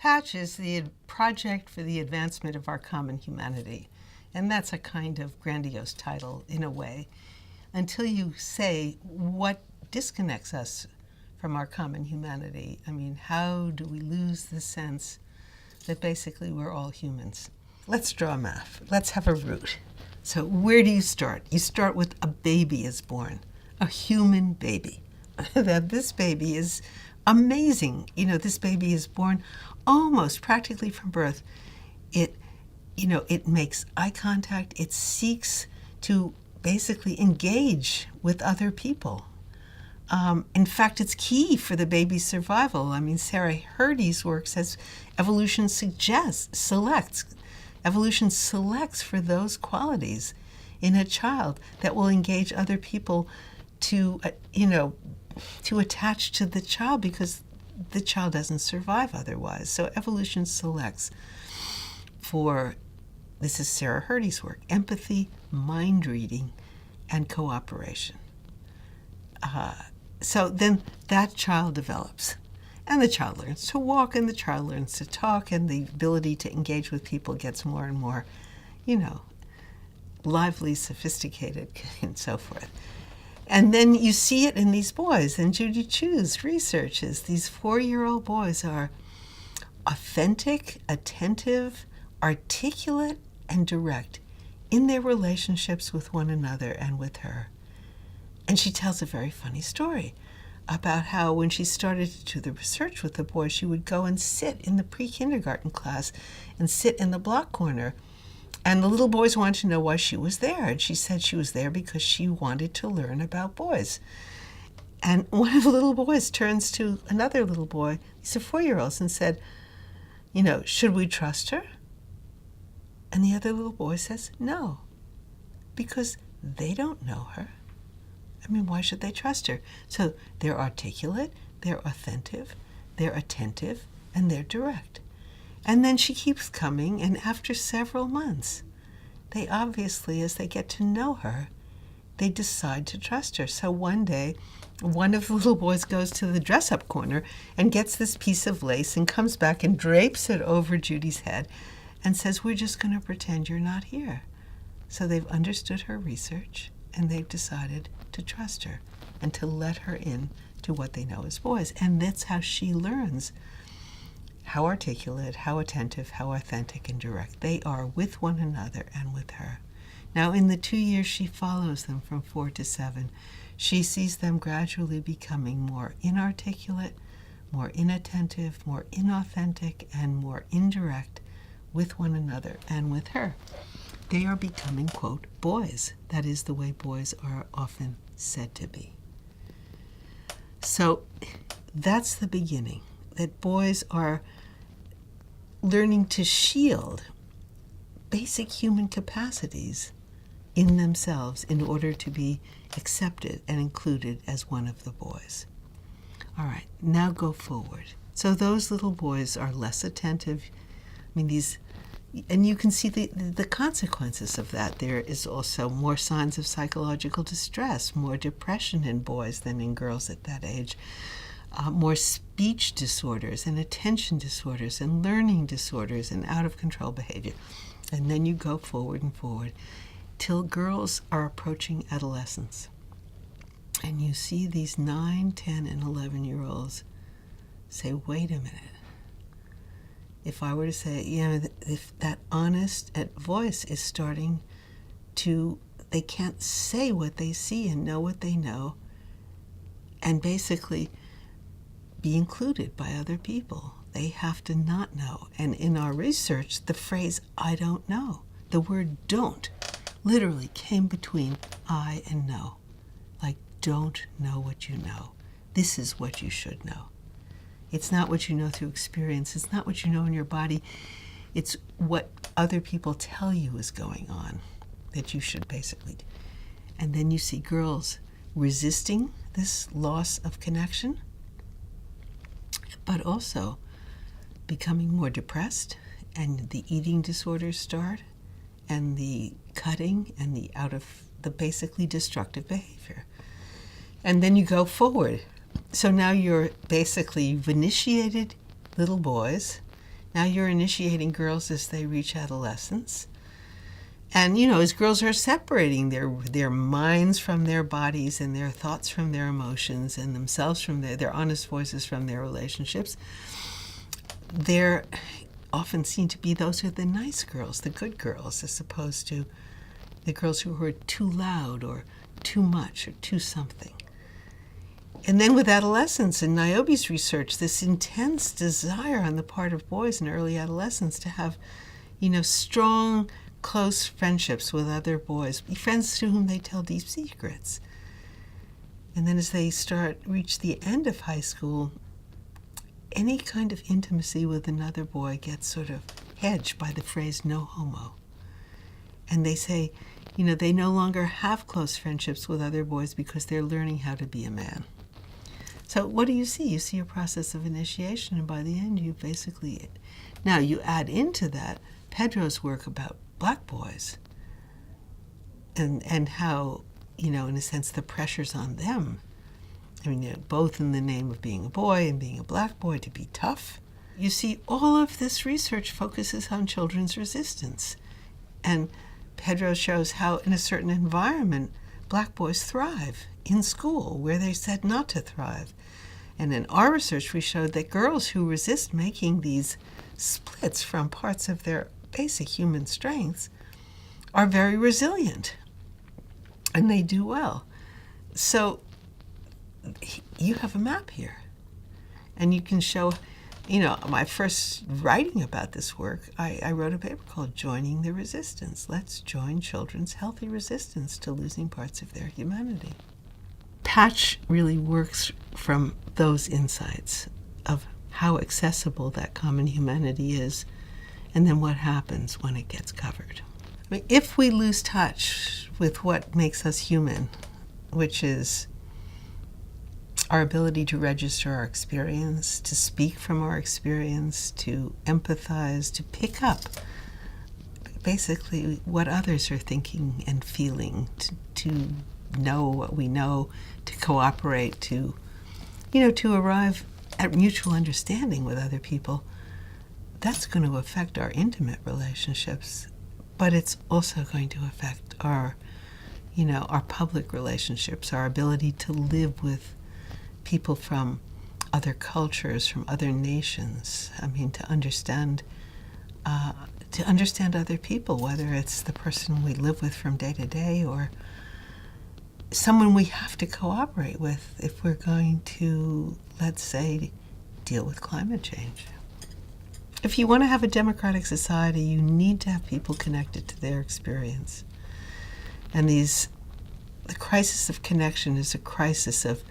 PACH is the Project for the Advancement of Our Common Humanity. And that's a kind of grandiose title in a way, until you say what disconnects us from our common humanity. I mean, how do we lose the sense that basically we're all humans? Let's draw a map. Let's have a root. So where do you start? You start with a baby is born, a human baby. That this baby is amazing. You know, this baby is born almost practically from birth. It makes eye contact. It seeks to basically engage with other people. In fact, it's key for the baby's survival. I mean, Sarah Hrdy's work says evolution selects for those qualities in a child that will engage other people to attach to the child, because the child doesn't survive otherwise. So evolution selects for, this is Sarah Hrdy's work, empathy, mind reading, and cooperation. So then that child develops. And the child learns to walk, and the child learns to talk, and the ability to engage with people gets more and more, lively, sophisticated, and so forth. And then you see it in these boys, and Judy Chu's researches. These 4-year-old boys are authentic, attentive, articulate, and direct in their relationships with one another and with her. And she tells a very funny story about how when she started to do the research with the boys, she would go and sit in the pre-kindergarten class and sit in the block corner. And the little boys wanted to know why she was there. And she said she was there because she wanted to learn about boys. And one of the little boys turns to another little boy, these are 4-year-olds, and said, should we trust her? And the other little boy says, no, because they don't know her. I mean, why should they trust her? So they're articulate, they're authentic, they're attentive, and they're direct. And then she keeps coming, and after several months, they obviously, as they get to know her, they decide to trust her. So one day, one of the little boys goes to the dress-up corner and gets this piece of lace and comes back and drapes it over Judy's head and says, we're just going to pretend you're not here. So they've understood her research, and they've decided to trust her and to let her in to what they know as boys. And that's how she learns how articulate, how attentive, how authentic, and direct they are with one another and with her. Now, in the 2 years she follows them from 4 to 7, she sees them gradually becoming more inarticulate, more inattentive, more inauthentic, and more indirect with one another and with her. They are becoming, quote, boys. That is the way boys are often said to be. So that's the beginning, that boys are learning to shield basic human capacities in themselves in order to be accepted and included as one of the boys. All right, now go forward. So those little boys are less attentive. And you can see the consequences of that. There is also more signs of psychological distress, more depression in boys than in girls at that age, more speech disorders and attention disorders and learning disorders and out-of-control behavior. And then you go forward and forward till girls are approaching adolescence. And you see these 9, 10, and 11-year-olds say, wait a minute. If I were to say, if that honest voice is starting to, they can't say what they see and know what they know, and basically be included by other people. They have to not know. And in our research, the phrase, I don't know, the word don't, literally came between I and know. Like, don't know what you know. This is what you should know. It's not what you know through experience. It's not what you know in your body. It's what other people tell you is going on that you should basically do. And then you see girls resisting this loss of connection, but also becoming more depressed, and the eating disorders start, and the cutting, and the basically destructive behavior. And then you go forward. So now you've initiated little boys, Now you're initiating girls as they reach adolescence. And, as girls are separating their minds from their bodies and their thoughts from their emotions and themselves from their honest voices from their relationships, they're often seen to be those who are the nice girls, the good girls, as opposed to the girls who are too loud or too much or too something. And then with adolescence, in Niobe's research, this intense desire on the part of boys in early adolescence to have, strong, close friendships with other boys, friends to whom they tell deep secrets. And then as they reach the end of high school, any kind of intimacy with another boy gets sort of hedged by the phrase "no homo." And they say, they no longer have close friendships with other boys because they're learning how to be a man. So what do you see? You see a process of initiation, and by the end you now you add into that Pedro's work about black boys and how, in a sense, the pressures on them, both in the name of being a boy and being a black boy, to be tough. You see, all of this research focuses on children's resistance. And Pedro shows how, in a certain environment, black boys thrive in school where they said not to thrive. And in our research, we showed that girls who resist making these splits from parts of their basic human strengths are very resilient, and they do well. So you have a map here, and you can show, my first writing about this work, I wrote a paper called "Joining the Resistance." Let's join children's healthy resistance to losing parts of their humanity. PACH really works from those insights of how accessible that common humanity is, and then what happens when it gets covered. If we lose touch with what makes us human, which is our ability to register our experience, to speak from our experience, to empathize, to pick up basically what others are thinking and feeling, to know what we know, to cooperate, to arrive at mutual understanding with other people, that's going to affect our intimate relationships, but it's also going to affect our public relationships, our ability to live with people from other cultures, from other nations. To understand other people, whether it's the person we live with from day to day or someone we have to cooperate with if we're going to, let's say, deal with climate change. If you want to have a democratic society, you need to have people connected to their experience. And the crisis of connection is a crisis of,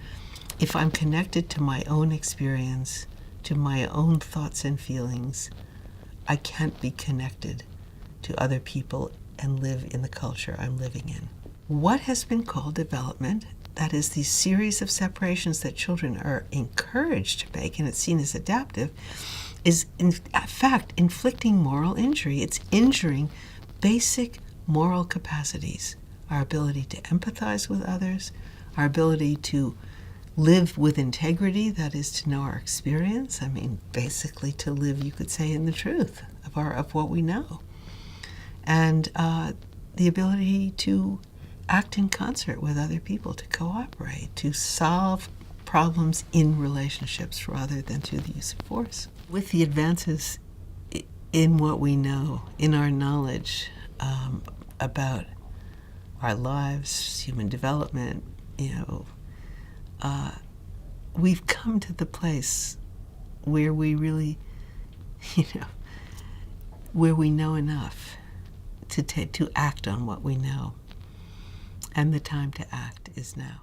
if I'm connected to my own experience, to my own thoughts and feelings, I can't be connected to other people and live in the culture I'm living in. What has been called development, that is, these series of separations that children are encouraged to make, and it's seen as adaptive, is in fact inflicting moral injury. It's injuring basic moral capacities, our ability to empathize with others, our ability to live with integrity, that is, to know our experience. Basically to live, you could say, in the truth of what we know. And the ability to act in concert with other people, to cooperate, to solve problems in relationships rather than through the use of force. With the advances in what we know, in our knowledge about our lives, human development, we've come to the place where we really, where we know enough to act on what we know. And the time to act is now.